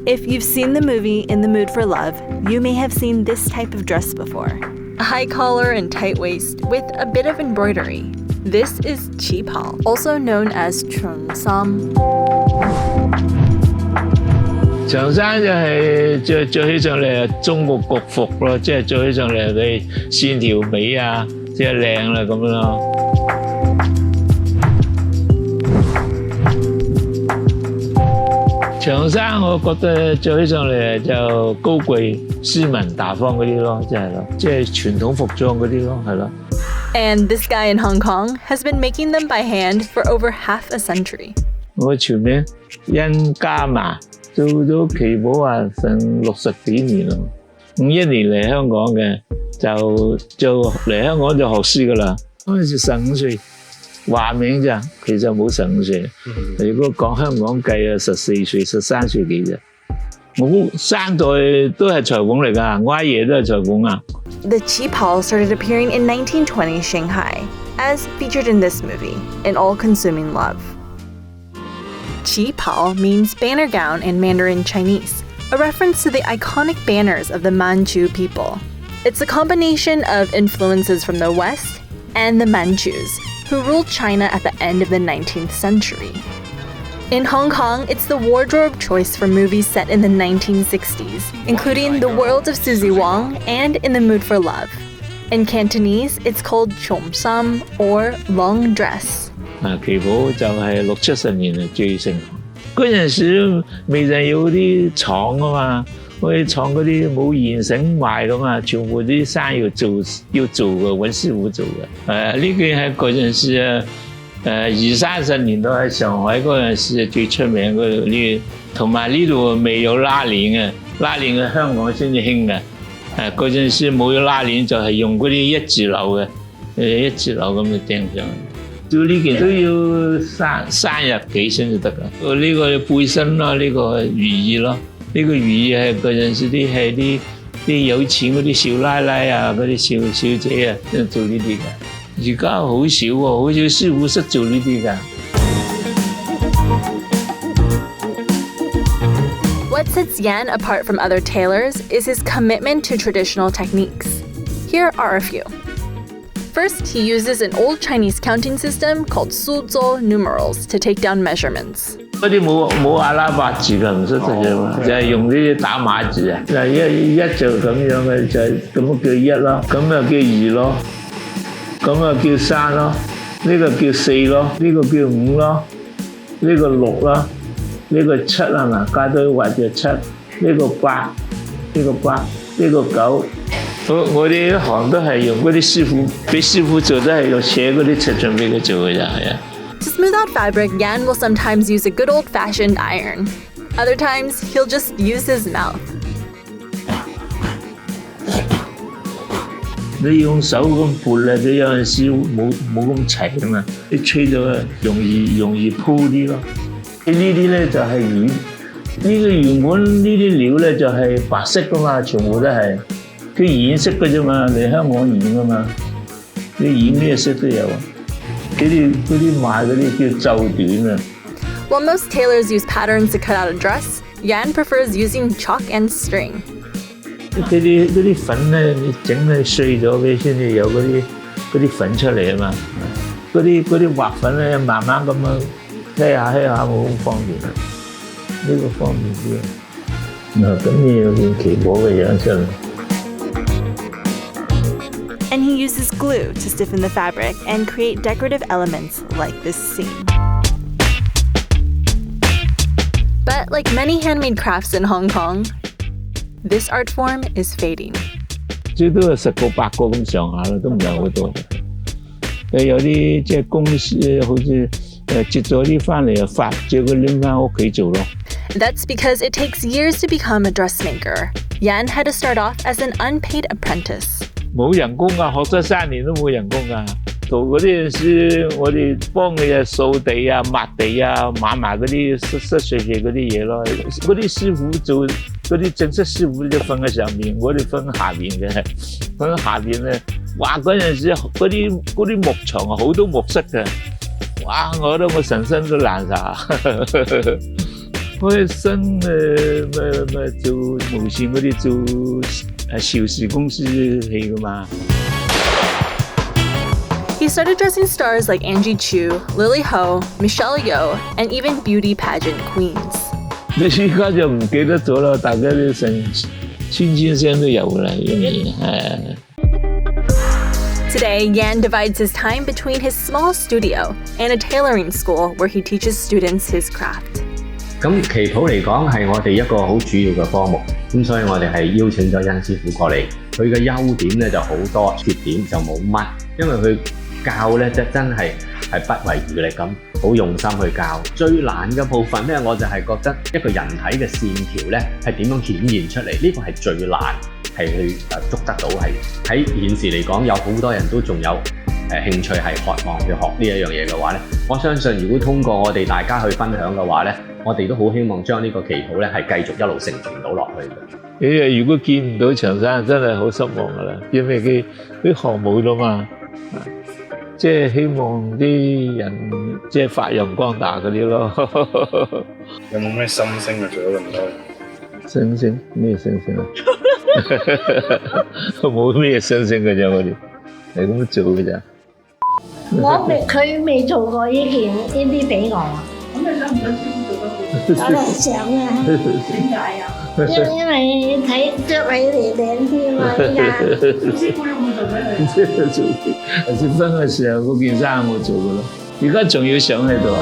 If you've seen the movie In the Mood for Love, you may have seen this type of dress before. A high collar and tight waist with a bit of embroidery. This is Qipao, also known as cheongsam. cheongsam 就係着起上嚟中國國服咯，即係着起上嚟佢線條美啊，即係靚啦咁樣咯。cheongsam 我覺得着起上嚟就高貴、斯文、大方嗰啲咯，即係咯，即係傳統服裝嗰啲咯，係咯。And this guy in Hong Kong has been making them by hand for over half a century. 我全名殷家麻。做咗旗袍啊，成60幾年咯。51年嚟香港嘅，就嚟香港就學師噶啦。嗰陣時15歲，話名咋，其實冇15歲。如果講香港計啊，14歲、13歲幾啫。我三代都係裁縫嚟㗎，我阿爺都係裁縫啊。The Qipao started appearing in 1920 Shanghai, as featured in this movie, An All-Consuming Love. Qipao means banner gown in Mandarin Chinese, a reference to the iconic banners of the Manchu people. It's a combination of influences from the West and the Manchus, who ruled China at the end of the 19th century. In Hong Kong, it's the wardrobe choice for movies set in the 1960s, including The World of Suzie Wong and In the Mood for Love. In Cantonese, it's called cheongsam or long dress. 旗袍就係60、70年係最盛行。嗰陣時未曾有啲廠啊嘛，嗰啲廠嗰啲冇現成賣噶嘛，全部啲衫要做嘅，揾師傅做嘅。呢件係嗰陣時啊，20、30年代喺上海嗰陣時最出名嗰啲，同埋呢度未有拉鏈嘅，拉鏈嘅香港先至興嘅。嗰陣時冇有拉鏈就係用嗰啲一字樓嘅，一字樓咁就釘上。做呢件都要三日幾先至得㗎。呢個背心啦，呢個寓意咯，呢個寓意係嗰陣時啲有錢嗰啲少奶奶啊，嗰啲小姐啊，做呢啲㗎。而家好少喎，好少師傅識做呢啲㗎。What sets Yan apart from other tailors is his commitment to traditional techniques. Here are a few. First, he uses an old Chinese counting system called suzhou numerals to take down measurements. 嗰啲冇阿拉伯字㗎，唔識得嘅，就係用呢啲打碼字啊。就一就咁樣嘅，就係咁叫一咯，咁又叫2咯，咁又叫3咯，呢個叫4咯，呢個叫5咯，呢個6咯，呢個7係嘛，加多畫就7，呢個8，呢個8，呢個9。我哋一行都係用嗰啲師傅，俾師傅做都係用寫嗰啲尺寸俾佢做嘅咋，係啊。To smooth out fabric, Yan will sometimes use a good old-fashioned iron. Other times, he'll just use his mouth. 你用手咁撥咧，佢有陣時冇咁齊啊嘛，你吹到容易鋪啲咯。呢啲咧就係染，呢個原本呢啲料咧就係白色噶嘛，全部都係。佢染色嘅啫嘛，嚟香港染噶嘛，你染咩色都有啊。嗰啲賣嗰啲叫袖短啊。While most tailors use patterns to cut out a dress, Yan prefers using chalk and string. 嗰啲粉咧，你整佢碎咗佢先至有嗰啲粉出嚟啊嘛。嗰啲畫粉咧，慢慢咁樣揩下冇咁方便。呢個方便啲。嗱，咁你有件旗袍嘅樣出嚟。And he uses glue to stiffen the fabric and create decorative elements like this scene. But like many handmade crafts in Hong Kong, this art form is fading. 最多係10個8個咁上下啦，都唔係好多。有啲即係公司好似接咗啲翻嚟發，叫佢拎翻屋企做咯。That's because it takes years to become a dressmaker. Yan had to start off as an unpaid apprentice. 冇人工㗎，學咗3年都冇人工㗎。做嗰啲陣時，我哋幫佢掃地啊、抹地啊、買埋嗰啲濕碎嗰啲嘢咯。嗰啲師傅做嗰啲正式師傅就瞓喺上面，我哋瞓下邊嘅。瞓喺下邊咧，哇！嗰陣時嗰啲木床啊，好多木虱嘅。哇！我覺得我成身都爛晒。我新做無線嗰啲做邵氏公司戲噶嘛。He started dressing stars like Angie Chiu, Lily Ho, Michelle Yeoh, and even beauty pageant queens. 你而家就唔記得咗啦，大家都成千聲都有啦，因為Today, Yan divides his time between his small studio and a tailoring school where he teaches students his craft. 咁旗袍嚟講係我哋一個好主要嘅科目，咁所以我哋係邀請咗殷師傅過嚟。佢嘅優點咧就好多，缺點就冇乜，因為佢教咧真係不遺餘力咁，好用心去教。最難嘅部分咧，我就係覺得一個人體嘅線條咧係點樣顯現出嚟，呢個係最難係去捉得到。係喺現時嚟講，有好多人都仲有興趣係渴望去學呢一樣嘢嘅話咧，我相信如果通過我哋大家去分享嘅話咧，我哋都好希望將呢個旗袍咧係繼續一路承傳到落去嘅。如果見唔到長生，真係好失望噶啦，因為佢學冇咗嘛。即係希望啲人即係發揚光大嗰啲咯。有冇咩新星啊？做咗咁多新星咩新星啊？冇咩新星嘅啫，我哋係咁做嘅咋。佢未做過呢啲俾我。咁你想唔想師傅做得好？我想啊。點解啊？因為睇着你嚟靚啲嘛，依家。師傅有冇做俾你？結婚嘅時候嗰件衫我做嘅咯，而家仲要上喺度啊！